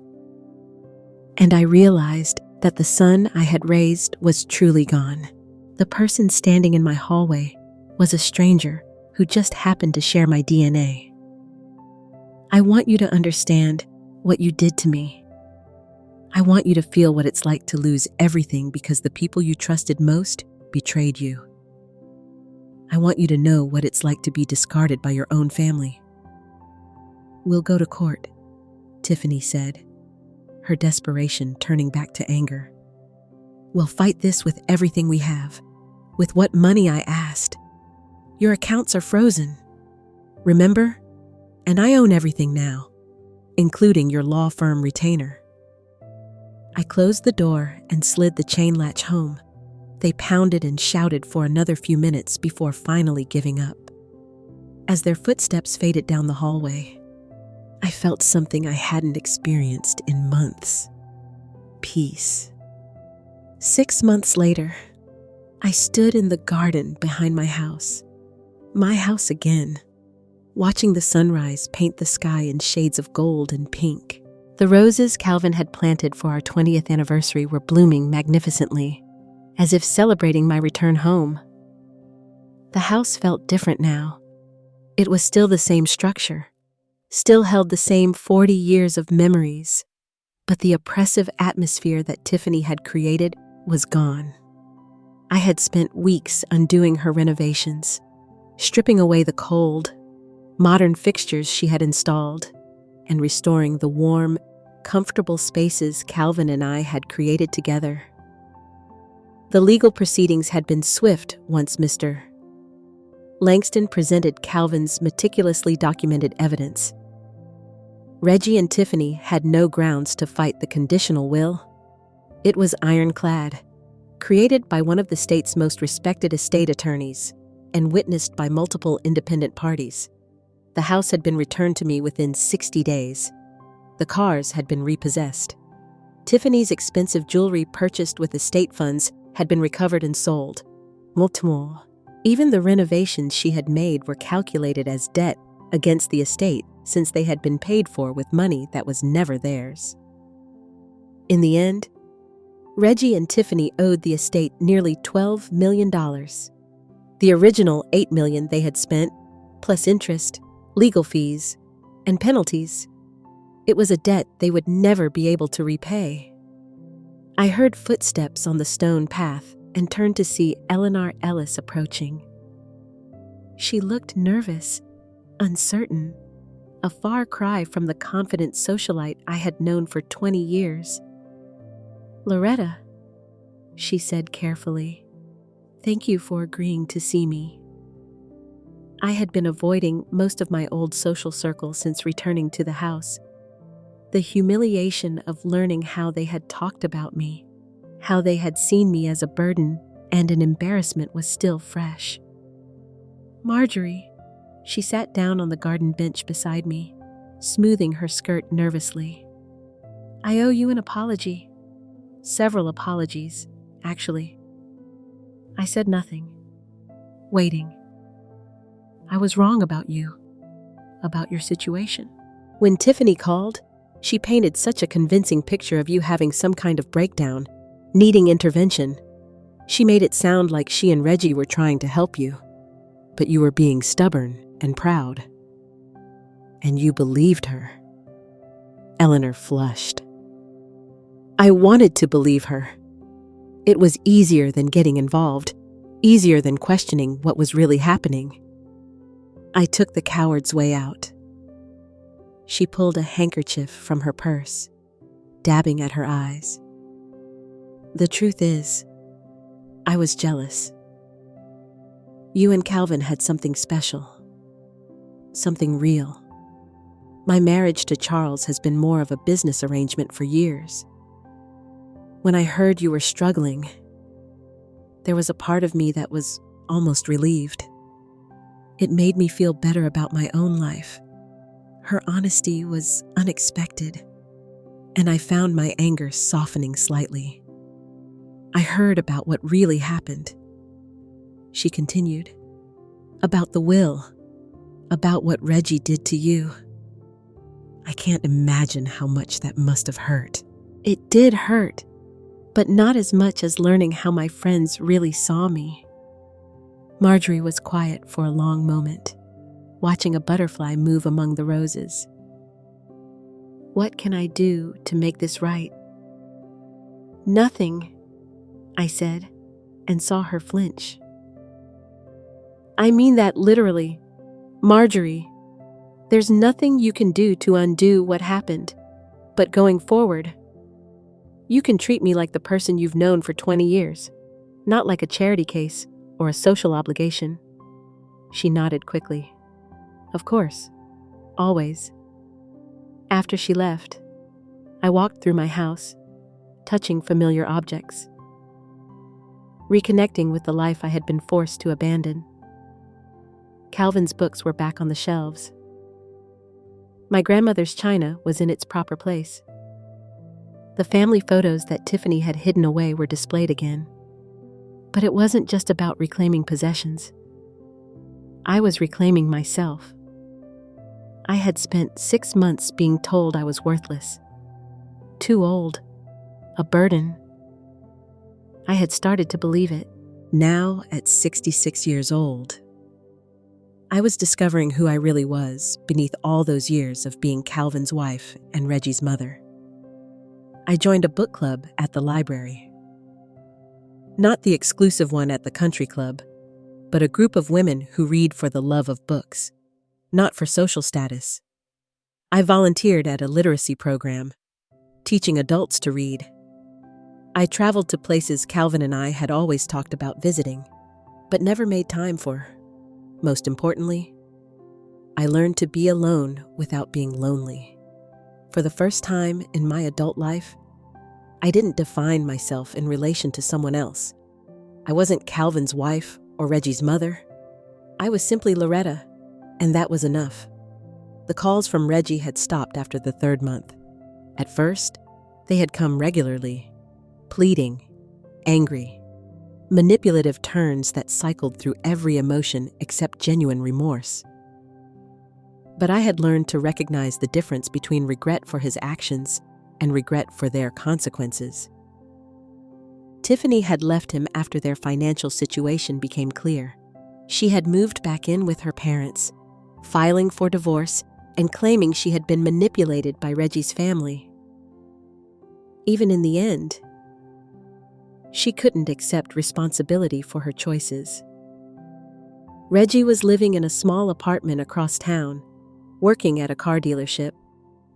And I realized that the son I had raised was truly gone. The person standing in my hallway was a stranger who just happened to share my DNA. I want you to understand what you did to me. I want you to feel what it's like to lose everything because the people you trusted most betrayed you. I want you to know what it's like to be discarded by your own family. We'll go to court, Tiffany said, her desperation turning back to anger. We'll fight this with everything we have, with what money I asked. Your accounts are frozen. Remember? And I own everything now, including your law firm retainer. I closed the door and slid the chain latch home. They pounded and shouted for another few minutes before finally giving up. As their footsteps faded down the hallway, I felt something I hadn't experienced in months. Peace. 6 months later, I stood in the garden behind my house again, watching the sunrise paint the sky in shades of gold and pink. The roses Calvin had planted for our 20th anniversary were blooming magnificently, as if celebrating my return home. The house felt different now. It was still the same structure, still held the same 40 years of memories, but the oppressive atmosphere that Tiffany had created was gone. I had spent weeks undoing her renovations, stripping away the cold, modern fixtures she had installed, and restoring the warm, comfortable spaces Calvin and I had created together. The legal proceedings had been swift once Mr. Langston presented Calvin's meticulously documented evidence. Reggie and Tiffany had no grounds to fight the conditional will. It was ironclad, created by one of the state's most respected estate attorneys, and witnessed by multiple independent parties. The house had been returned to me within 60 days. The cars had been repossessed. Tiffany's expensive jewelry purchased with estate funds had been recovered and sold. Multiple. Even the renovations she had made were calculated as debt against the estate since they had been paid for with money that was never theirs. In the end, Reggie and Tiffany owed the estate nearly $12 million. The original $8 million they had spent, plus interest, legal fees, and penalties. It was a debt they would never be able to repay. I heard footsteps on the stone path and turned to see Eleanor Ellis approaching. She looked nervous, uncertain, a far cry from the confident socialite I had known for 20 years. "Loretta," she said carefully, "thank you for agreeing to see me." I had been avoiding most of my old social circle since returning to the house. The humiliation of learning how they had talked about me, how they had seen me as a burden and an embarrassment was still fresh. "Marjorie," she sat down on the garden bench beside me, smoothing her skirt nervously. "I owe you an apology. Several apologies, actually." I said nothing, waiting. I was wrong about you, about your situation. When Tiffany called, she painted such a convincing picture of you having some kind of breakdown, needing intervention. She made it sound like she and Reggie were trying to help you, but you were being stubborn and proud. And you believed her. Eleanor flushed. I wanted to believe her. It was easier than getting involved, easier than questioning what was really happening. I took the coward's way out. She pulled a handkerchief from her purse, dabbing at her eyes. The truth is, I was jealous. You and Calvin had something special, something real. My marriage to Charles has been more of a business arrangement for years. When I heard you were struggling, there was a part of me that was almost relieved. It made me feel better about my own life. Her honesty was unexpected, and I found my anger softening slightly. I heard about what really happened. She continued, about the will, about what Reggie did to you. I can't imagine how much that must have hurt. It did hurt, but not as much as learning how my friends really saw me. Marjorie was quiet for a long moment, watching a butterfly move among the roses. What can I do to make this right? Nothing, I said, and saw her flinch. I mean that literally. Marjorie, there's nothing you can do to undo what happened. But going forward, you can treat me like the person you've known for 20 years, not like a charity case or a social obligation. She nodded quickly. Of course. Always. After she left, I walked through my house, touching familiar objects, reconnecting with the life I had been forced to abandon. Calvin's books were back on the shelves. My grandmother's china was in its proper place. The family photos that Tiffany had hidden away were displayed again. But it wasn't just about reclaiming possessions. I was reclaiming myself. I had spent 6 months being told I was worthless, too old, a burden. I had started to believe it. Now, at 66 years old, I was discovering who I really was beneath all those years of being Calvin's wife and Reggie's mother. I joined a book club at the library. Not the exclusive one at the country club, but a group of women who read for the love of books, not for social status. I volunteered at a literacy program, teaching adults to read. I traveled to places Calvin and I had always talked about visiting, but never made time for. Most importantly, I learned to be alone without being lonely. For the first time in my adult life, I didn't define myself in relation to someone else. I wasn't Calvin's wife or Reggie's mother. I was simply Loretta, and that was enough. The calls from Reggie had stopped after the 3rd month. At first, they had come regularly, pleading, angry, manipulative turns that cycled through every emotion except genuine remorse. But I had learned to recognize the difference between regret for his actions and regret for their consequences. Tiffany had left him after their financial situation became clear. She had moved back in with her parents, filing for divorce and claiming she had been manipulated by Reggie's family. Even in the end, she couldn't accept responsibility for her choices. Reggie was living in a small apartment across town, working at a car dealership,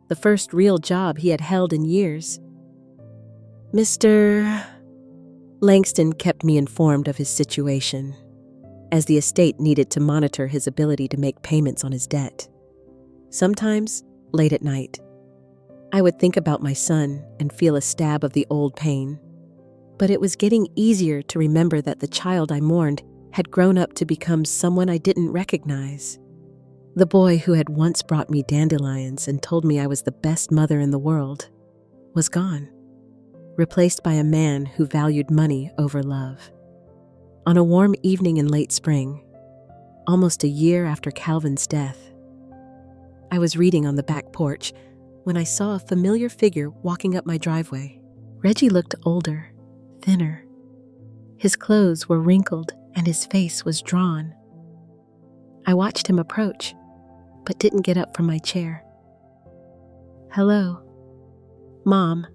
the first real job he had held in years. Mr. Langston kept me informed of his situation, as the estate needed to monitor his ability to make payments on his debt. Sometimes, late at night, I would think about my son and feel a stab of the old pain. But it was getting easier to remember that the child I mourned had grown up to become someone I didn't recognize. The boy who had once brought me dandelions and told me I was the best mother in the world was gone, replaced by a man who valued money over love. On a warm evening in late spring, almost a year after Calvin's death, I was reading on the back porch when I saw a familiar figure walking up my driveway. Reggie looked older, thinner. His clothes were wrinkled and his face was drawn. I watched him approach, but didn't get up from my chair. Hello, Mom.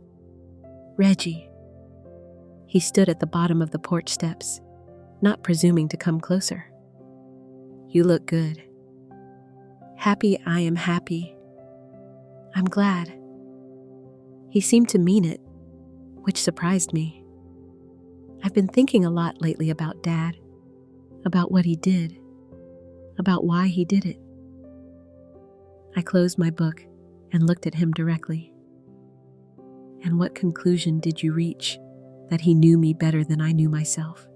Reggie. He stood at the bottom of the porch steps, not presuming to come closer. "You look good." "Happy, I am happy. I'm glad." He seemed to mean it, which surprised me. I've been thinking a lot lately about Dad, about what he did, about why he did it. I closed my book and looked at him directly. "And what conclusion did you reach? That he knew me better than I knew myself?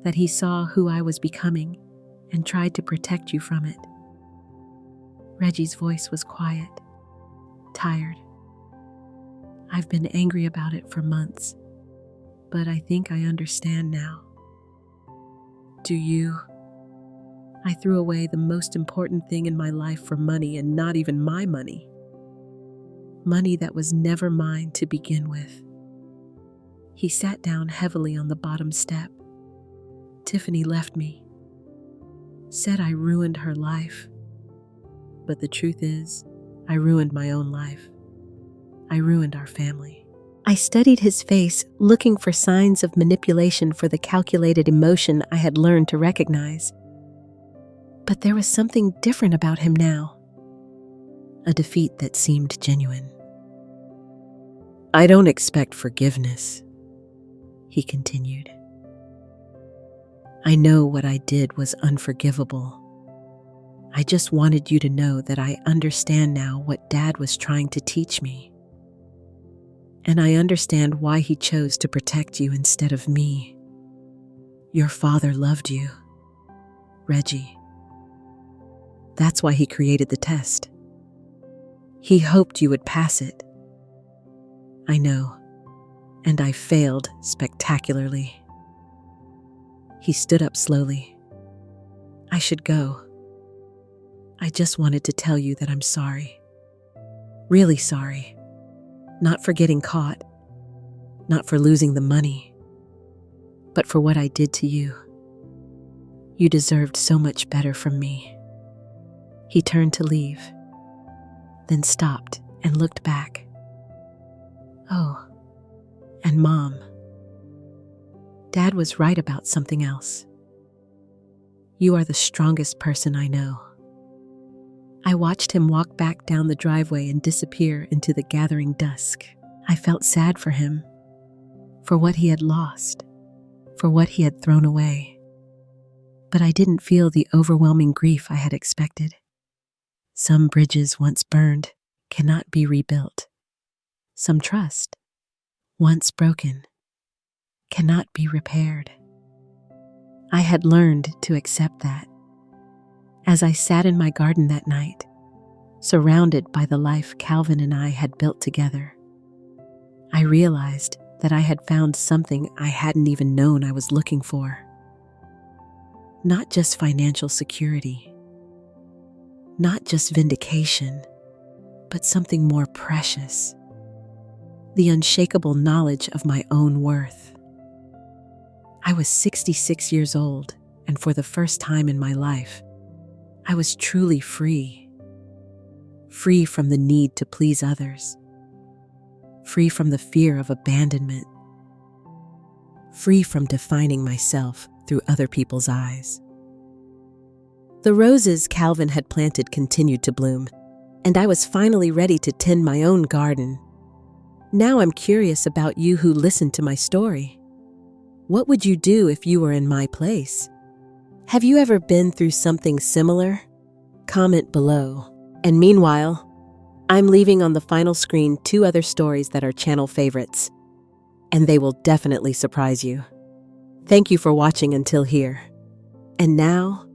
That he saw who I was becoming and tried to protect you from it?" Reggie's voice was quiet, tired. "I've been angry about it for months, but I think I understand now." "Do you?" "I threw away the most important thing in my life for money, and not even my money. Money that was never mine to begin with." He sat down heavily on the bottom step. "Tiffany left me. Said I ruined her life. But the truth is, I ruined my own life. I ruined our family." I studied his face, looking for signs of manipulation for the calculated emotion I had learned to recognize. But there was something different about him now. A defeat that seemed genuine. "I don't expect forgiveness," he continued. "I know what I did was unforgivable. I just wanted you to know that I understand now what Dad was trying to teach me. And I understand why he chose to protect you instead of me. Your father loved you, Reggie. That's why he created the test. He hoped you would pass it. I know, and I failed spectacularly." He stood up slowly. "I should go. I just wanted to tell you that I'm sorry. Really sorry. Not for getting caught, not for losing the money, but for what I did to you. You deserved so much better from me." He turned to leave, then stopped and looked back. "Oh, and Mom. Dad was right about something else. You are the strongest person I know." I watched him walk back down the driveway and disappear into the gathering dusk. I felt sad for him, for what he had lost, for what he had thrown away. But I didn't feel the overwhelming grief I had expected. Some bridges once burned cannot be rebuilt. Some trust, once broken, cannot be repaired. I had learned to accept that. As I sat in my garden that night, surrounded by the life Calvin and I had built together, I realized that I had found something I hadn't even known I was looking for. Not just financial security, not just vindication, but something more precious. The unshakable knowledge of my own worth. I was 66 years old, and for the first time in my life, I was truly free. Free from the need to please others. Free from the fear of abandonment. Free from defining myself through other people's eyes. The roses Calvin had planted continued to bloom, and I was finally ready to tend my own garden. Now I'm curious about you who listened to my story. What would you do if you were in my place? Have you ever been through something similar? Comment below. And meanwhile, I'm leaving on the final screen 2 other stories that are channel favorites, and they will definitely surprise you. Thank you for watching until here. And now,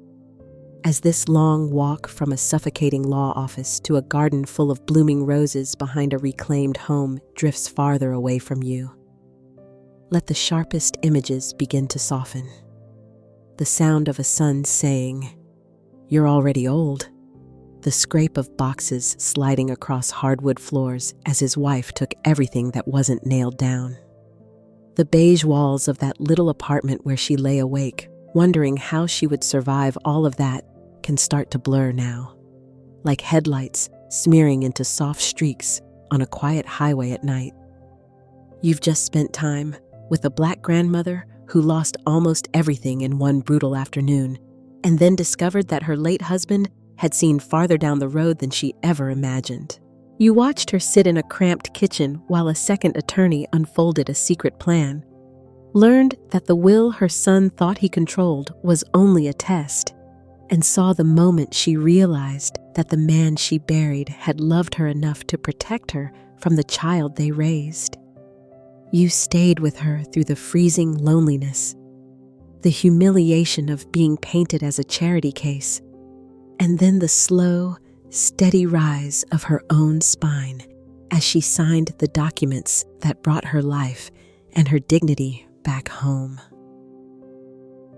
as this long walk from a suffocating law office to a garden full of blooming roses behind a reclaimed home drifts farther away from you, let the sharpest images begin to soften. The sound of a son saying, "You're already old." The scrape of boxes sliding across hardwood floors as his wife took everything that wasn't nailed down. The beige walls of that little apartment where she lay awake, wondering how she would survive all of that, can start to blur now, like headlights smearing into soft streaks on a quiet highway at night. You've just spent time with a Black grandmother who lost almost everything in one brutal afternoon, and then discovered that her late husband had seen farther down the road than she ever imagined. You watched her sit in a cramped kitchen while a second attorney unfolded a secret plan, learned that the will her son thought he controlled was only a test, and saw the moment she realized that the man she buried had loved her enough to protect her from the child they raised. You stayed with her through the freezing loneliness, the humiliation of being painted as a charity case, and then the slow, steady rise of her own spine as she signed the documents that brought her life and her dignity back home.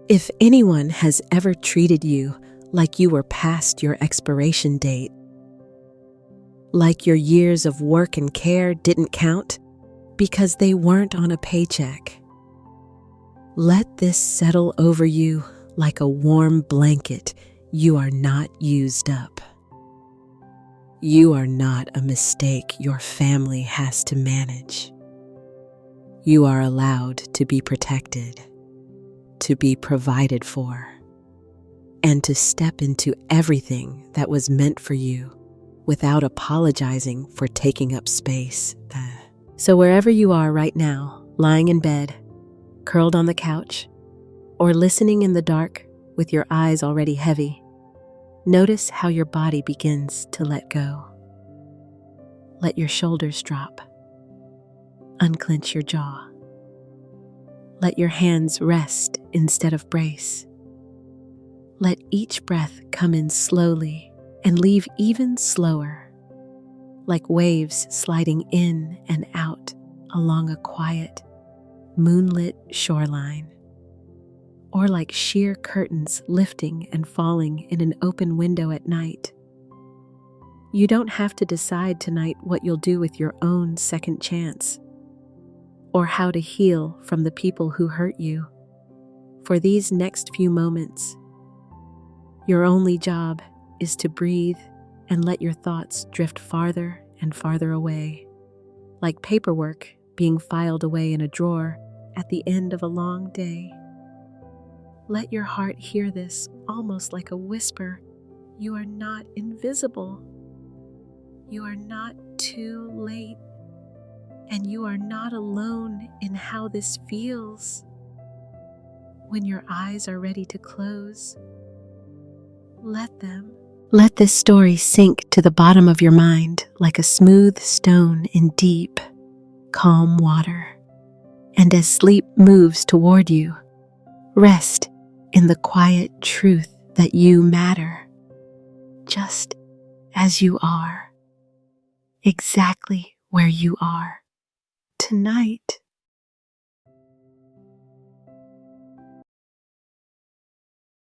If anyone has ever treated you like you were past your expiration date, like your years of work and care didn't count because they weren't on a paycheck, let this settle over you like a warm blanket. You are not used up. You are not a mistake your family has to manage. You are allowed to be protected, to be provided for, and to step into everything that was meant for you without apologizing for taking up space. So wherever you are right now, lying in bed, curled on the couch, or listening in the dark with your eyes already heavy, notice how your body begins to let go. Let your shoulders drop. Unclench your jaw. Let your hands rest instead of brace. Let each breath come in slowly and leave even slower, like waves sliding in and out along a quiet, moonlit shoreline, or like sheer curtains lifting and falling in an open window at night. You don't have to decide tonight what you'll do with your own second chance, or how to heal from the people who hurt you. For these next few moments, your only job is to breathe and let your thoughts drift farther and farther away, like paperwork being filed away in a drawer at the end of a long day. Let your heart hear this almost like a whisper. You are not invisible. You are not too late. And you are not alone in how this feels. When your eyes are ready to close, let them. Let this story sink to the bottom of your mind like a smooth stone in deep, calm water. And as sleep moves toward you, rest in the quiet truth that you matter, just as you are, exactly where you are tonight.